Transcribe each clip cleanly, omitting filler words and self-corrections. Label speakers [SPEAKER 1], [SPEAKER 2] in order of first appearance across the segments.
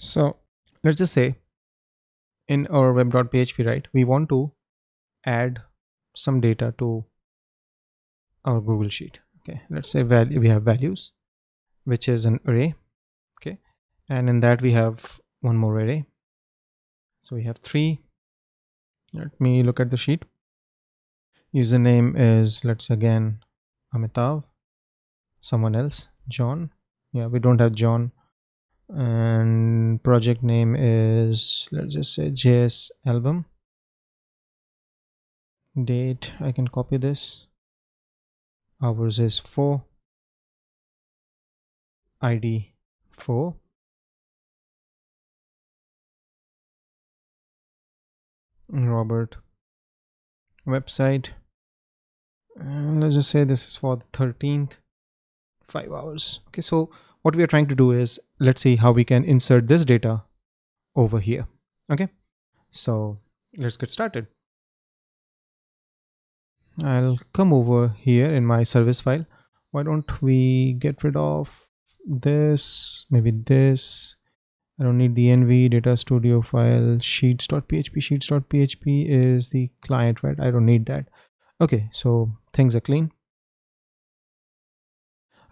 [SPEAKER 1] So let's just say in our web.php, right, we want to add some data to our Google Sheet. Okay, let's say we have values, which is an array. Okay, and in that we have one more array. So we have three. Let me look at the sheet. Username is, let's say again, Amitav. Someone else, John. Yeah, we don't have John. And project name is, let's just say, JS album. Date, I can copy this. Hours is 4. ID 4. Robert. Website, and let's just say this is for the 13th. 5 hours. Okay, so what we are trying to do is, let's see how we can insert this data over here. Okay, so let's get started. I'll come over here in my service file. Why don't we get rid of this, maybe this. I don't need the NV data studio file. Sheets.php is the client, right? I don't need that. Okay, so things are clean.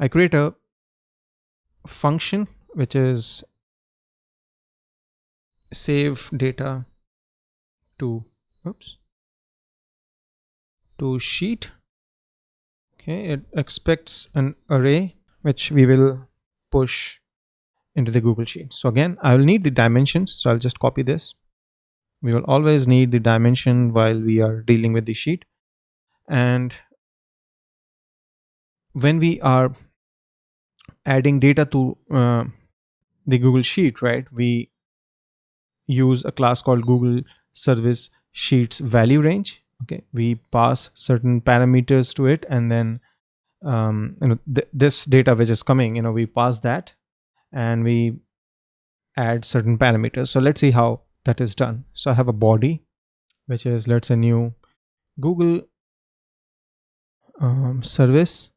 [SPEAKER 1] I create a function which is save data to sheet. Okay, it expects an array which we will push into the Google Sheet. So again, I will need the dimensions, so I'll just copy this. We will always need the dimension while we are dealing with the sheet. And when we are adding data to the Google Sheet, right, we use a class called Google Service Sheets value range. Okay, we pass certain parameters to it, and then this data which is coming, we pass that and we add certain parameters. So let's see how that is done. So I have a body which is, let's say, new Google service.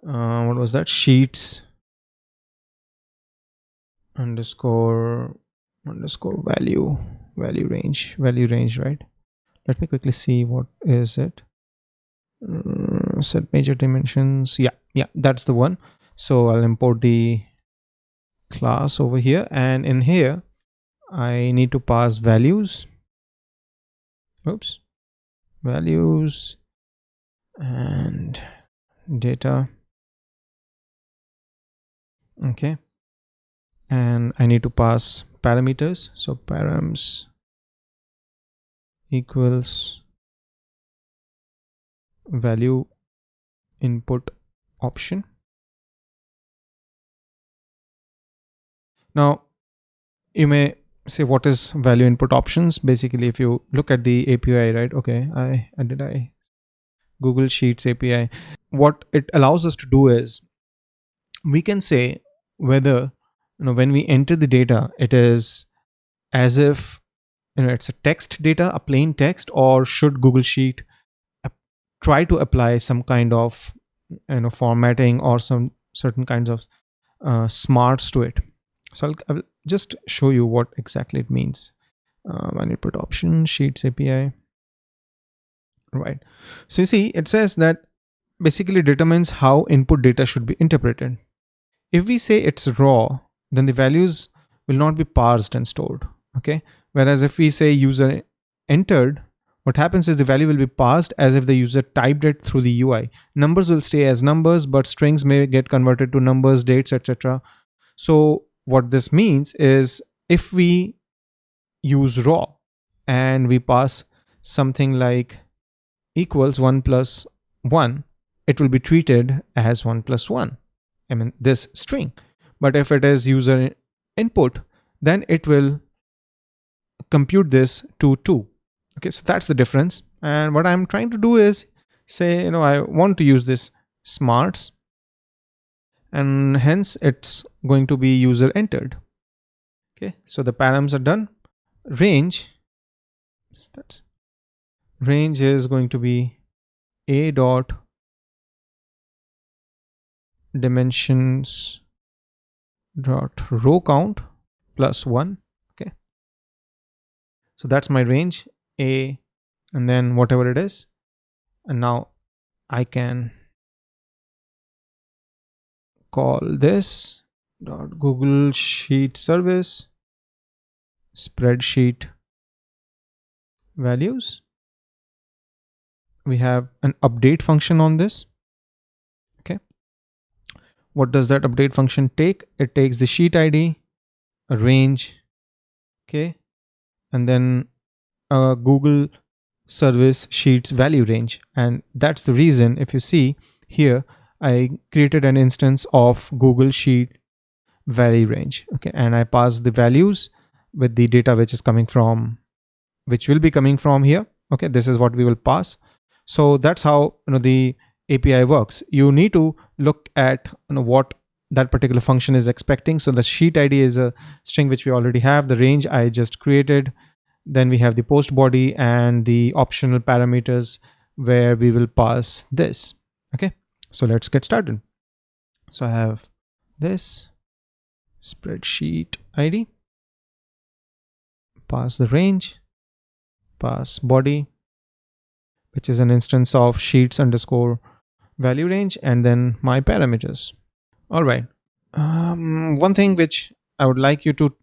[SPEAKER 1] What was that? Sheets underscore value range, right? Let me quickly see what is it. Set major dimensions. Yeah, that's the one. So I'll import the class over here, and in here I need to pass values. Values and data. Okay, and I need to pass parameters. So params equals value input option. Now you may say, what is value input options? Basically, if you look at the API, right? Okay, I Google Sheets API. What it allows us to do is, we can say whether, when we enter the data, it is as if it's a text data, a plain text, or should Google Sheet try to apply some kind of formatting or some certain kinds of smarts to it. So I'll just show you what exactly it means. Input option, Sheets API. Right. So you see, it says that basically determines how input data should be interpreted. If we say it's raw, then the values will not be parsed and stored. Okay. Whereas if we say user entered, what happens is the value will be parsed as if the user typed it through the UI. Numbers will stay as numbers, but strings may get converted to numbers, dates, etc. So what this means is, if we use raw and we pass something like equals 1 plus 1, it will be treated as 1 plus 1. I mean, this string. But if it is user input, then it will compute this to 2. Okay, so that's the difference. And what I'm trying to do is say, I want to use this smarts, and hence it's going to be user entered. Okay, so the params are done. Range is going to be a dot dimensions dot row count. plus 1. Okay, so that's my range a, and then whatever it is. And now I can call this dot Google Sheet Service spreadsheet values. We have an update function on this. Okay, what does that update function take? It takes the sheet ID, a range, okay, and then a Google service sheets value range. And that's the reason, if you see here, I created an instance of Google Sheet value range. Okay, and I pass the values with the data which will be coming from here. Okay, this is what we will pass. So that's how the API works. You need to look at what that particular function is expecting. So the sheet ID is a string which we already have. The range I just created. Then we have the post body and the optional parameters where we will pass this. Okay, so let's get started. So I have this spreadsheet ID, pass the range, pass body, which is an instance of sheets underscore value range, and then my parameters. All right. One thing which I would like you to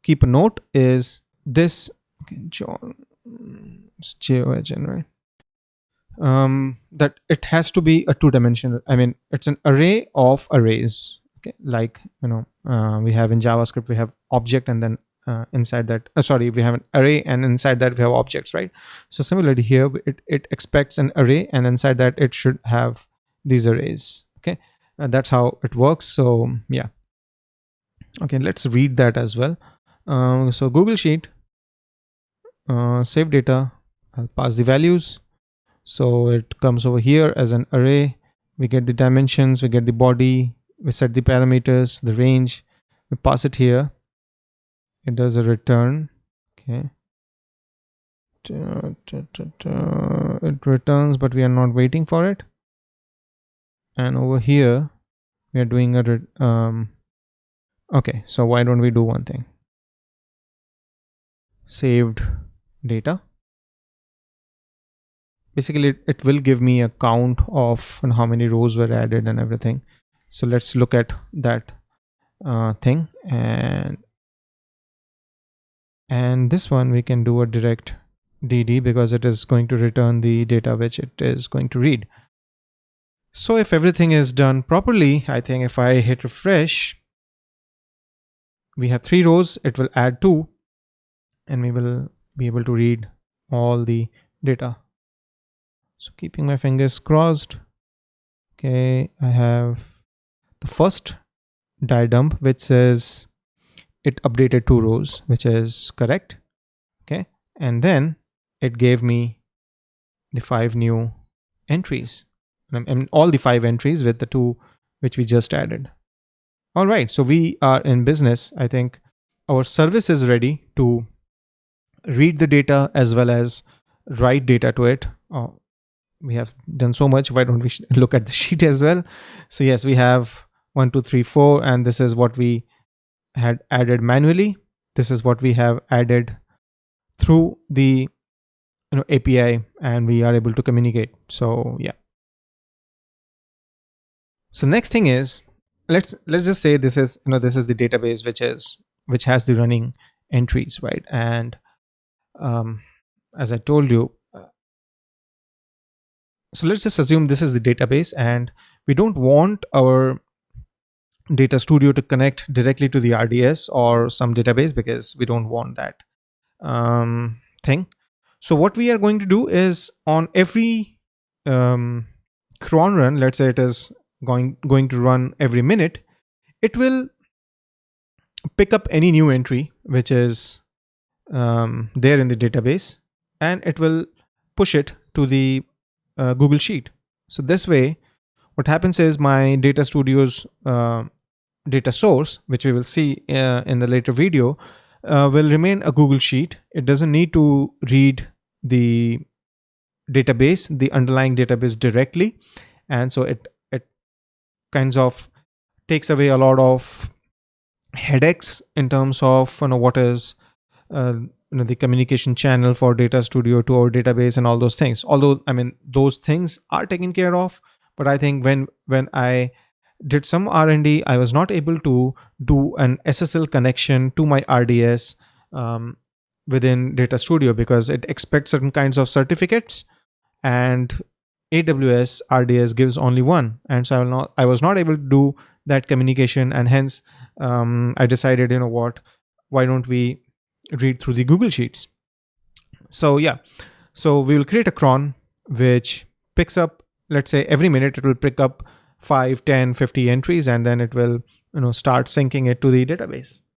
[SPEAKER 1] keep a note is this. Okay, John, it's JOHN, right? That it has to be a two-dimensional. I mean, it's an array of arrays. Okay, like we have in JavaScript, we have object, and then inside that, we have an array, and inside that we have objects, right? So similarly here, it expects an array, and inside that it should have these arrays. Okay, that's how it works. So yeah. Okay, let's read that as well. So Google Sheet, save data. I'll pass the values. So it comes over here as an array. We get the dimensions, we get the body, we set the parameters, the range, we pass it here. It does a return. Okay. It returns, but we are not waiting for it. And over here, we are doing a okay, so why don't we do one thing? Saved data. Basically, it will give me a count of how many rows were added and everything. So let's look at that thing. And this one, we can do a direct DD because it is going to return the data which it is going to read. So if everything is done properly, I think if I hit refresh, we have 3 rows, it will add 2, and we will be able to read all the data. So keeping my fingers crossed. Okay, I have the first die dump which says it updated 2 rows, which is correct. Okay, and then it gave me the 5 new entries. I mean, all the 5 entries with the 2 which we just added. All right, so we are in business. I think our service is ready to read the data as well as write data to it. We have done so much. Why don't we look at the sheet as well? So yes, we have 1, 2, 3, 4, and this is what we had added manually. This is what we have added through the API, and we are able to communicate. So yeah. So next thing is, let's just say this is this is the database which has the running entries, right? And as I told you, so let's just assume this is the database, and we don't want our data studio to connect directly to the RDS or some database because we don't want that thing. So what we are going to do is, on every cron run, let's say it is going to run every minute, it will pick up any new entry which is there in the database, and it will push it to the Google Sheet. So this way, what happens is my data studio's data source, which we will see in the later video, will remain a Google Sheet. It doesn't need to read the database, the underlying database directly, and so it kinds of takes away a lot of headaches in terms of what is the communication channel for data studio to our database and all those things. Although I mean those things are taken care of, but I think when I did some R&D, I was not able to do an SSL connection to my RDS um, within Data Studio because it expects certain kinds of certificates, and AWS RDS gives only one, and so I was not able to do that communication, and hence I decided, what, why don't we read through the Google Sheets? So yeah, so we will create a cron which picks up, let's say every minute it will pick up 5, 10, 50 entries, and then it will start syncing it to the database.